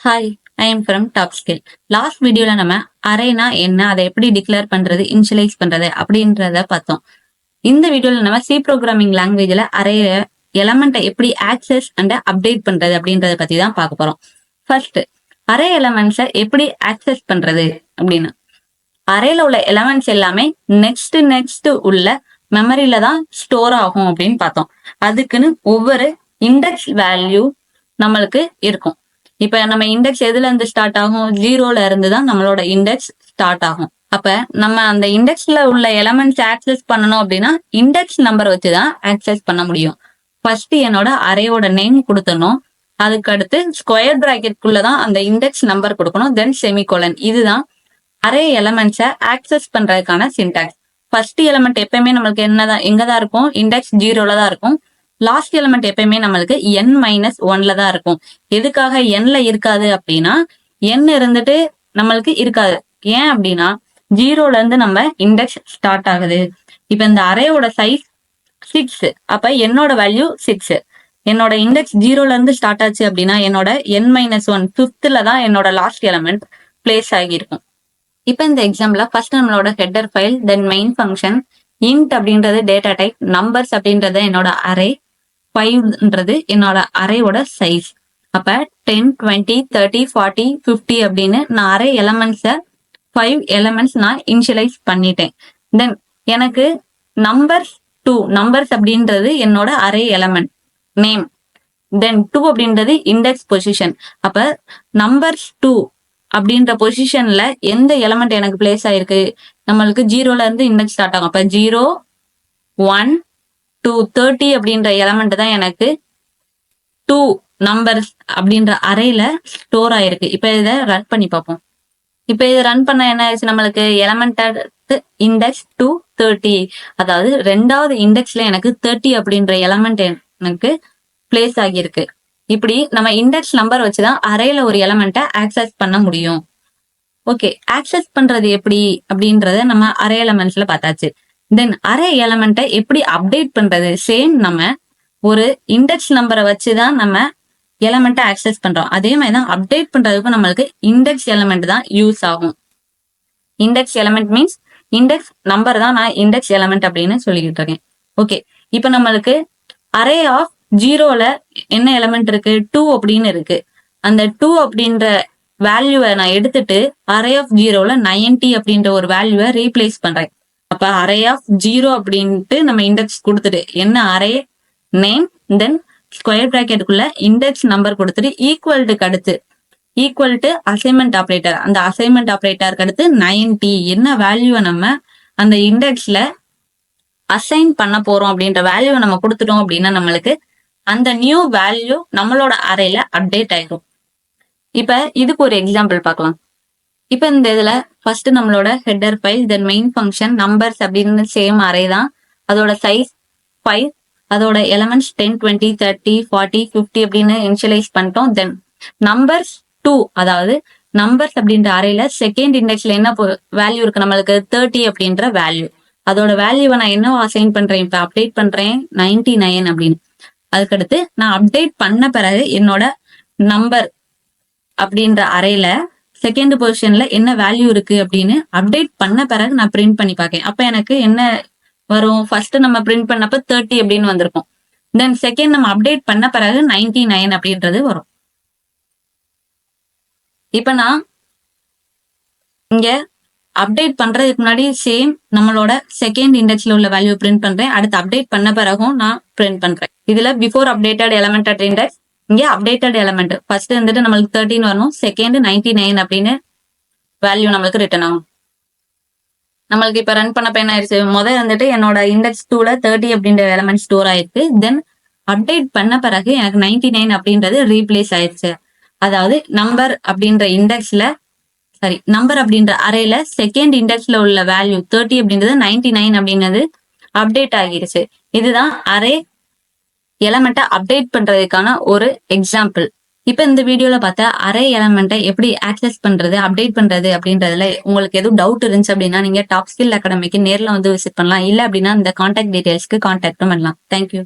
Hi, I am from TopSkill. Last வீடியோல நம்ம arena என்ன, அதை எப்படி டிக்ளேர் பண்றது, இனிஷியலைஸ் பண்றது அப்படின்றத பார்த்தோம். இந்த வீடியோல நம்ம சி ப்ரோக்ராமிங் லாங்குவேஜ்ல அரே எலமெண்ட்டை எப்படி ஆக்சஸ் அண்ட் அப்டேட் பண்றது அப்படின்றத பத்தி தான் பார்க்க போறோம். ஃபர்ஸ்ட், அரே எலமெண்ட்ஸை எப்படி ஆக்சஸ் பண்றது அப்படின்னு. அரேல உள்ள எலமெண்ட்ஸ் எல்லாமே நெக்ஸ்ட் உள்ள மெமரியில தான் ஸ்டோர் ஆகும் அப்படின்னு பார்த்தோம். அதுக்குன்னு ஒவ்வொரு இண்டெக்ஸ் வேல்யூ நம்மளுக்கு இருக்கும். இப்ப நம்ம இண்டெக்ஸ் எதுல இருந்து ஸ்டார்ட் ஆகும்? 0ல இருந்து தான் நம்மளோட இண்டெக்ஸ் ஸ்டார்ட் ஆகும். அப்ப நம்ம அந்த இண்டெக்ஸ்ல உள்ள எலமெண்ட்ஸ் ஆக்சஸ் பண்ணணும் அப்படின்னா இண்டெக்ஸ் நம்பர் வச்சுதான் ஆக்சஸ் பண்ண முடியும். ஃபர்ஸ்ட் என்னோட அரேயோட நேம் கொடுத்தணும். அதுக்கு அடுத்து ஸ்கொயர் பிராக்கெட்குள்ளதான் அந்த இண்டெக்ஸ் நம்பர் கொடுக்கணும். தென் செமிகோலன். இதுதான் அரே எலமெண்ட்ஸை ஆக்சஸ் பண்றதுக்கான சின்டாக்ஸ். ஃபர்ஸ்ட் எலமெண்ட் எப்பயுமே நம்மளுக்கு என்னதான் எங்கதான் இருக்கும்? இண்டெக்ஸ் 0ல தான் இருக்கும். லாஸ்ட் எலிமெண்ட் எப்பயுமே நம்மளுக்கு n-1ல தான் இருக்கும். எதுக்காக nல இருக்காது அப்படின்னா n இருந்துட்டு நம்மளுக்கு இருக்காது. ஏன் அப்படின்னா 0ல இருந்து நம்ம இண்டெக்ஸ் ஸ்டார்ட் ஆகுது. இப்ப இந்த அரேயோட சைஸ் 6. அப்ப என்னோட வேல்யூ 6. என்னோட இண்டெக்ஸ் 0ல இருந்து ஸ்டார்ட் ஆச்சு அப்படின்னா என்னோட n-1 5th தான் என்னோட லாஸ்ட் எலிமெண்ட் பிளேஸ் ஆகியிருக்கும். இப்ப இந்த எக்ஸாம்பிள்ல ஃபர்ஸ்ட் நம்மளோட ஹெட்டர் ஃபைல், தென் மெயின் ஃபங்க்ஷன், இன்ட் அப்படின்றது டேட்டா டைப், நம்பர்ஸ் அப்படின்றது என்னோட அரே, 5ன்றது என்னோட அரேயோட சைஸ். அப்ப 10, 20, 30, 40, 50 அப்படின்னு நான் அரே எலமெண்ட்ஸ 5 எலமெண்ட்ஸ் நான் இனிஷியலைஸ் பண்ணிட்டேன். தென் எனக்கு நம்பர்ஸ் அப்படின்றது என்னோட அரே எலமெண்ட் நேம். தென் 2 அப்படின்றது இண்டெக்ஸ் பொசிஷன். அப்ப நம்பர்ஸ் 2 அப்படின்ற பொசிஷன்ல எந்த எலமெண்ட் எனக்கு பிளேஸ் ஆயிருக்கு? நம்மளுக்கு 0ல இருந்து இண்டெக்ஸ் ஸ்டார்ட் ஆகும். அப்ப 0, 1 to 30 அப்படின்ற எலமெண்ட் தான் எனக்கு 2 நம்பர்ஸ் அப்படின்ற அரேல ஸ்டோர் ஆயிருக்கு. இப்ப இதை ரன் பண்ணி பார்ப்போம். இப்ப இதை ரன் பண்ண என்ன ஆயிடுச்சு? நம்மளுக்கு எலமெண்ட் இண்டெக்ஸ் 2, 30. அதாவது ரெண்டாவது இண்டெக்ஸ்ல எனக்கு 30 அப்படின்ற எலமெண்ட் எனக்கு பிளேஸ் ஆகியிருக்கு. இப்படி நம்ம இண்டெக்ஸ் நம்பர் வச்சுதான் அரேல ஒரு எலமெண்ட்டை ஆக்சஸ் பண்ண முடியும். ஓகே, ஆக்சஸ் பண்றது எப்படி அப்படின்றத நம்ம அரே எலமெண்ட்ஸ்ல பார்த்தாச்சு. தென் அரே எலமெண்ட்டை எப்படி அப்டேட் பண்றது? சேம் நம்ம ஒரு இண்டெக்ஸ் நம்பரை வச்சுதான் நம்ம எலமெண்ட்டை ஆக்சஸ் பண்றோம். அதே மாதிரி தான் அப்டேட் பண்றதுக்கும் நம்மளுக்கு இண்டெக்ஸ் எலமெண்ட் தான் யூஸ் ஆகும். Index element means index number தான் நான் இண்டெக்ஸ் எலமெண்ட் அப்படின்னு சொல்லிக்கிட்டு இருக்கேன். ஓகே, இப்ப நம்மளுக்கு அரே ஆஃப் 0ல என்ன எலமெண்ட் இருக்கு? 2 அப்படின்னு இருக்கு. அந்த 2 அப்படின்ற வேல்யூவை நான் எடுத்துட்டு அரே ஆஃப் 0ல 90 அப்படின்ற ஒரு வேல்யூவை ரீப்ளேஸ் பண்றேன். அப்ப அரே ஆஃப் 0 அப்படின்ட்டு நம்ம இண்டெக்ஸ் கொடுத்துட்டு என்ன அரே நேம், தென் ஸ்கொயர் பிராக்கெட்டுக்குள்ள இண்டெக்ஸ் நம்பர் கொடுத்துட்டு ஈக்குவல் டு அசைன்மெண்ட் ஆப்ரேட்டர். அந்த அசைன்மெண்ட் ஆப்ரேட்டருக்கு அடுத்து 90 என்ன வேல்யூவை நம்ம அந்த இண்டெக்ஸ்ல அசைன் பண்ண போறோம் அப்படின்ற வேல்யூவை நம்ம கொடுத்துட்டோம் அப்படின்னா நம்மளுக்கு அந்த நியூ வேல்யூ நம்மளோட அரேல அப்டேட் ஆயிடும். இப்ப இதுக்கு ஒரு எக்ஸாம்பிள் பார்க்கலாம். இப்ப இந்த இதுல ஃபர்ஸ்ட் நம்மளோட ஹெட்டர் ஃபைல், தென் மெயின் ஃபங்க்ஷன், நம்பர்ஸ் அப்படின்னு சேம் அரே தான். அதோட சைஸ் 5, அதோட எலமெண்ட்ஸ் 10, 20, 30, 40, 50 அப்படின்னு இனிஷியலைஸ் பண்ணிட்டோம். தென் நம்பர்ஸ் 2, அதாவது நம்பர்ஸ் அப்படின்ற அரேல செகண்ட் இண்டெக்ஸ்ல என்ன வேல்யூ இருக்கு? நம்மளுக்கு 30 அப்படின்ற வேல்யூ. அதோட வேல்யூவை நான் என்ன அசைன் பண்றேன்? இப்ப அப்டேட் பண்றேன் 99 அப்படின்னு. அதுக்கடுத்து நான் அப்டேட் பண்ண பிறகு என்னோட நம்பர் அப்படின்ற அரேல செகண்ட் பொசிஷன்ல என்ன வேல்யூ இருக்கு அப்படின்னு அப்டேட் பண்ண பிறகு நான் பிரிண்ட் பண்ணி பார்க்கேன். அப்ப எனக்கு என்ன வரும்? ஃபர்ஸ்ட் நம்ம பிரிண்ட் பண்ணப்ப 30 அப்படின்னு வந்திருக்கும். தென் செகண்ட் நம்ம அப்டேட் பண்ண பிறகு 99 அப்படின்றது வரும். இப்ப நான் இங்க அப்டேட் பண்றதுக்கு முன்னாடி சேம் நம்மளோட செகண்ட் இண்டெக்ஸ்ல உள்ள வேல்யூ பிரிண்ட் பண்றேன். அடுத்து அப்டேட் பண்ண பிறகும் நான் பிரிண்ட் பண்றேன். இதுல before updated element at index, இங்க அப்டேட்டட் எலமெண்ட் ஃபர்ஸ்ட் வந்துட்டு நம்மளுக்கு 13 வரணும், செகண்ட் 99 அப்படின்னு வேல்யூ நம்மளுக்கு ரிட்டர்ன் ஆகும். நம்மளுக்கு இப்ப ரன் பண்ணப்ப என்ன ஆயிடுச்சு? முதல் வந்துட்டு என்னோட இண்டெக்ஸ் 2ல 30 அப்படின்ற எலமெண்ட் ஸ்டோர் ஆயிருக்கு. தென் அப்டேட் பண்ண பிறகு எனக்கு 99 அப்படின்றது ரீப்ளேஸ் ஆயிடுச்சு. அதாவது நம்பர் அப்படின்ற அரேல செகண்ட் இண்டெக்ஸ்ல உள்ள வேல்யூ 30 அப்படின்றது 99 அப்படின்றது அப்டேட் ஆகிருச்சு. இதுதான் அரே எலமெண்ட்டை அப்டேட் பண்றதுக்கான ஒரு எக்ஸாம்பிள். இப்ப இந்த வீடியோல பார்த்தா அரே எலமெண்ட்டை எப்படி ஆக்சஸ் பண்றது, அப்டேட் பண்றது அப்படின்றதுல உங்களுக்கு எதுவும் டவுட் இருந்துச்சு அப்படின்னா நீங்க TopSkilled Academyக்கு நேர்ல வந்து விசிட் பண்ணலாம். இல்ல அப்படின்னா இந்த கான்டாக்ட் டீடைல்ஸ்க்கு கான்டாக்டும் பண்ணலாம். தேங்க்யூ.